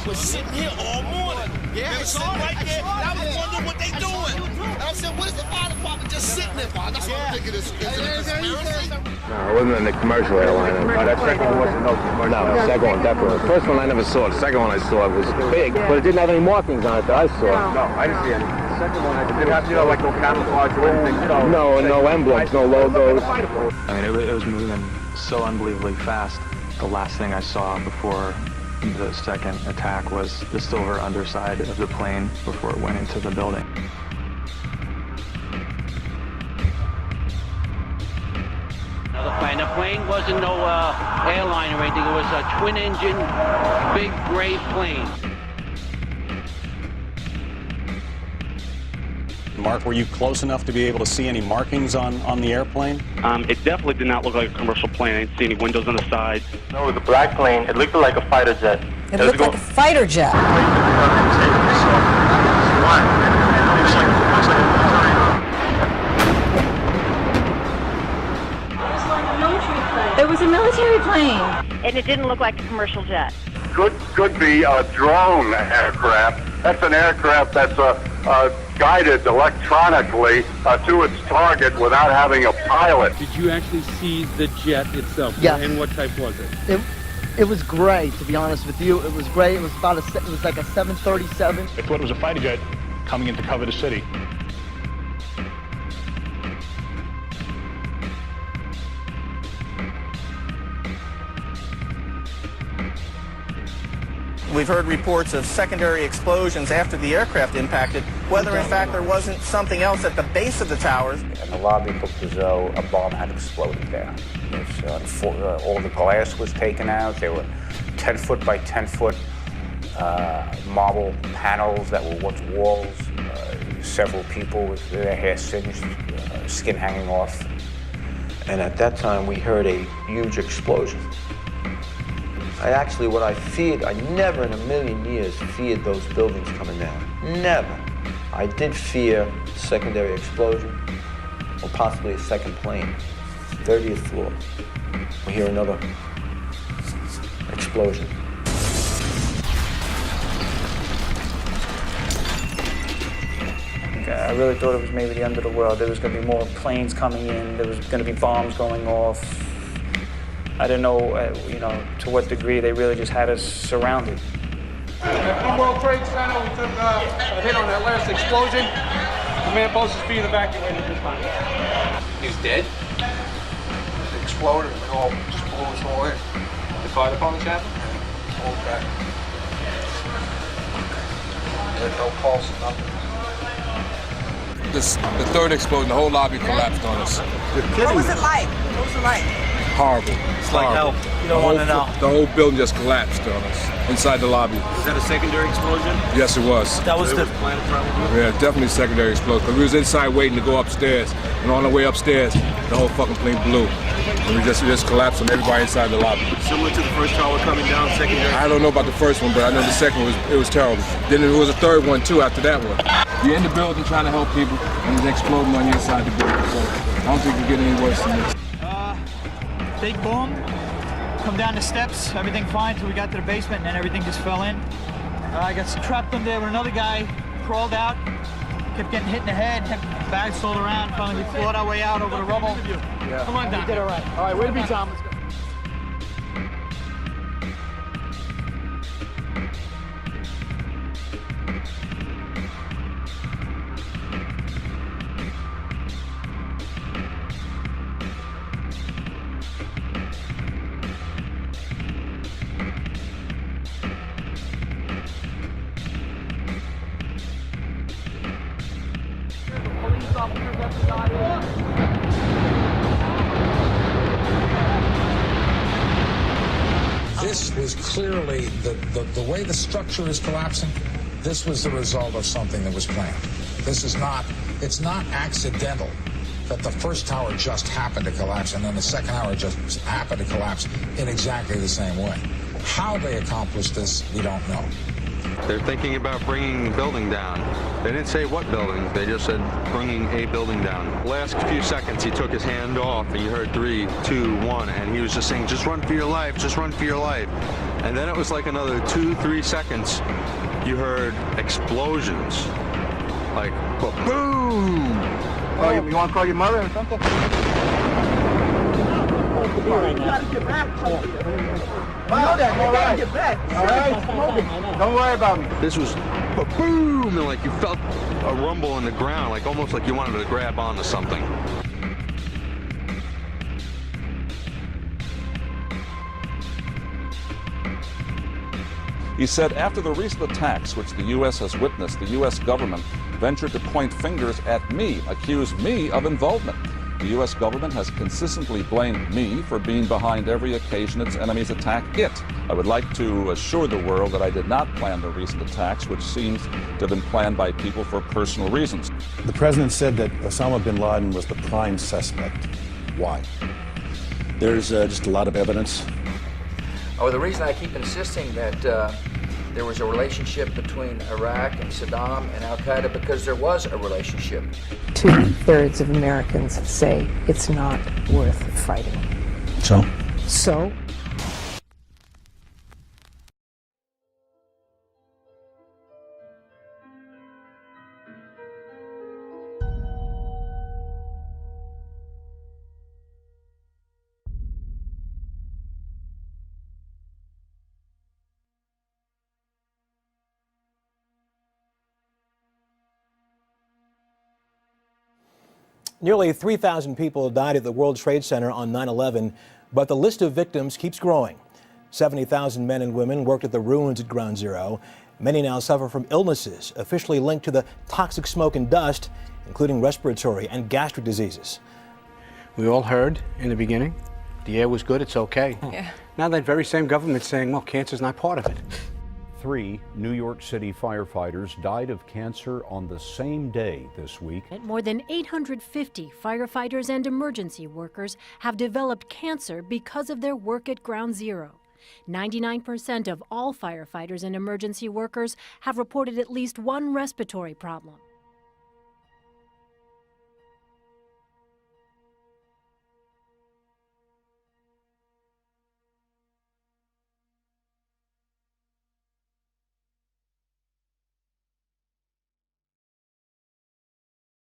was sitting here all morning. Yeah, they were sitting right there. I was wondering what they doing. I said, what is the fire department just sitting there for? That's what I'm thinking. Is it a conspiracy? No, it wasn't a commercial airline. That second one wasn't no commercial. No, the second one definitely. The first one I never saw. The second one I saw was big, but it didn't have any markings on it that I saw. No, I didn't see any. The second one, it didn't have, like no camouflage or anything. No emblems, no logos. I mean, it was moving so unbelievably fast. The last thing I saw before the second attack was the silver underside of the plane before it went into the building. The plane wasn't no airline or anything. It was a twin-engine, big gray plane. Mark, were you close enough to be able to see any markings on the airplane? It definitely did not look like a commercial plane. I didn't see any windows on the side. No, it was a black plane. It looked like a fighter jet. It looked like a fighter jet. It was a military plane. And it didn't look like a commercial jet. Could be a drone aircraft. That's an aircraft that's guided electronically to its target without having a pilot. Did you actually see the jet itself? Yes. And what type was it? It was gray, to be honest with you. It was gray. It was like a 737. They thought it was a fighter jet coming in to cover the city. We've heard reports of secondary explosions after the aircraft impacted, whether in fact there wasn't something else at the base of the towers. And the lobby looked as though a bomb had exploded there. All the glass was taken out. There were 10-foot by 10-foot marble panels that were once walls. Several people with their hair singed, skin hanging off. And at that time, we heard a huge explosion. What I feared, I never in a million years feared those buildings coming down. Never. I did fear secondary explosion or possibly a second plane. 30th floor. We hear another explosion. I really thought it was maybe the end of the world. There was going to be more planes coming in. There was going to be bombs going off. I didn't know, to what degree they really just had us surrounded. From World Trade Center, we took a hit on that last explosion. The man supposed to be evacuated this time. He's dead? It exploded and all just blew us all in. The fire department's happened? All back. There's no pulse, nothing. The third explosion, the whole lobby collapsed on us. What was it like? Horrible. It's like hell. You don't want to know. The whole building just collapsed on us inside the lobby. Is that a secondary explosion? Yes, it was. That was the plan, probably? Yeah, definitely secondary explosion. Because we was inside waiting to go upstairs. And on the way upstairs, the whole fucking plane blew. And we just collapsed on everybody inside the lobby. Similar to the first tower coming down, secondary? I don't know about the first one, but I know the second it was terrible. Then there was a third one, too, after that one. You're in the building trying to help people, and it's exploding on the inside the building. So I don't think it can get any worse than this. Big boom, come down the steps, everything fine until we got to the basement, and then everything just fell in. I got trapped in there with another guy, crawled out, kept getting hit in the head, kept bags sold around, finally we fought our way out over the rubble. Yeah. Come on down. You did all right. All right, way to be, Tom. Let's go. This was clearly, the way the structure is collapsing, this was the result of something that was planned. It's not accidental that the first tower just happened to collapse and then the second tower just happened to collapse in exactly the same way. How they accomplished this, we don't know. They're thinking about bringing building down. They didn't say what building. They just said bringing a building down. Last few seconds, he took his hand off, and you heard 3, 2, 1, and he was just saying, "Just run for your life. Just run for your life." And then it was like another 2-3 seconds, you heard explosions. Like, boom! Oh, you want to call your mother or something? Don't worry about me. This was boom, and like you felt a rumble in the ground, like almost like you wanted to grab onto something. He said after the recent attacks which the U.S. has witnessed, the U.S. government ventured to point fingers at me, accuse me of involvement. The U.S. government has consistently blamed me for being behind every occasion its enemies attack it. I would like to assure the world that I did not plan the recent attacks, which seems to have been planned by people for personal reasons. The president said that Osama bin Laden was the prime suspect. Why? There's just a lot of evidence. Oh, the reason I keep insisting that there was a relationship between Iraq and Saddam and Al-Qaeda, because there was a relationship. 2/3 of Americans say it's not worth fighting. So? So? Nearly 3,000 people died at the World Trade Center on 9/11, but the list of victims keeps growing. 70,000 men and women worked at the ruins at Ground Zero. Many now suffer from illnesses officially linked to the toxic smoke and dust, including respiratory and gastric diseases. We all heard in the beginning, the air was good, it's okay. Yeah. Now that very same government's saying, well, cancer's not part of it. 3 New York City firefighters died of cancer on the same day this week. More than 850 firefighters and emergency workers have developed cancer because of their work at Ground Zero. 99% of all firefighters and emergency workers have reported at least one respiratory problem.